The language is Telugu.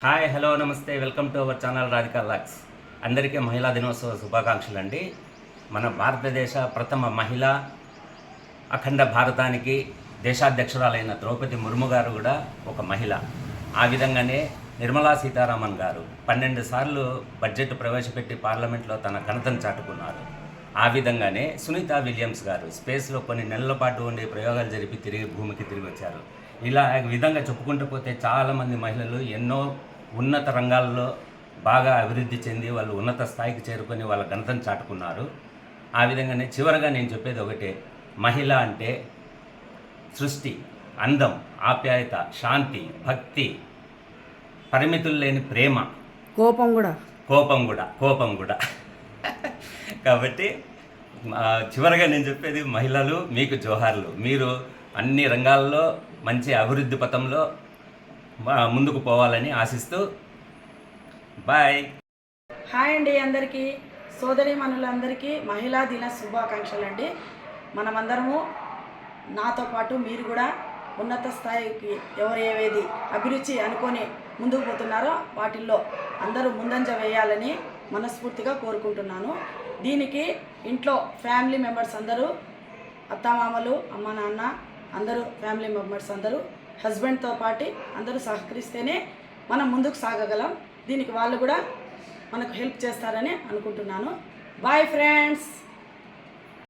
హాయ్ హలో నమస్తే welcome to our channel Radhika lakhs. అందరికీ మహిళా దినోత్సవ శుభాకాంక్షలు అండి. మన భారతదేశ ప్రథమ మహిళ, అఖండ భారతానికి దేశాధ్యక్షురాలైన ద్రౌపది ముర్ము గారు కూడా ఒక మహిళ. ఆ విధంగానే నిర్మలా సీతారామన్ గారు 12 సార్లు బడ్జెట్ ప్రవేశపెట్టి పార్లమెంట్లో తన ఘనతను చాటుకున్నారు. ఆ విధంగానే సునీత విలియమ్స్ గారు స్పేస్లో కొన్ని నెలల పాటు ఉండి ప్రయోగాలు జరిపి తిరిగి భూమికి తిరిగి వచ్చారు. ఇలా విధంగా చెప్పుకుంటూ పోతే చాలామంది మహిళలు ఎన్నో ఉన్నత రంగాల్లో బాగా అభివృద్ధి చెంది వాళ్ళు ఉన్నత స్థాయికి చేరుకొని వాళ్ళ ఘనతను చాటుకున్నారు. ఆ విధంగానే చివరగా నేను చెప్పేది ఒకటే, మహిళ అంటే సృష్టి, అందం, ఆప్యాయత, శాంతి, భక్తి, పరిమితులు లేని ప్రేమ, కోపం కూడా కాబట్టి చివరగా నేను చెప్పేది, మహిళలు మీకు జోహార్లు. మీరు అన్ని రంగాల్లో మంచి అభివృద్ధి పథంలో ముందుకు పోవాలని ఆశిస్తూ బాయ్. హాయ్ అండి, అందరికీ సోదరీమణులందరికీ మహిళా దిన శుభాకాంక్షలు అండి. మనమందరము, నాతో పాటు మీరు కూడా ఉన్నత స్థాయికి ఎవరు ఏవేది అభిరుచి అనుకొని ముందుకు పోతున్నారో వాటిల్లో అందరూ ముందంజ వేయాలని మనస్ఫూర్తిగా కోరుకుంటున్నాను. దీనికి ఇంట్లో ఫ్యామిలీ మెంబర్స్ అందరూ, అత్తమామలు, అమ్మ నాన్న అందరూ, ఫ్యామిలీ మెంబర్స్ అందరూ, హస్బెండ్తో పాటు అందరూ సహకరిస్తేనే మనం ముందుకు సాగగలం. దీనికి వాళ్ళు కూడా మనకు హెల్ప్ చేస్తారని అనుకుంటున్నాను. Boy friends.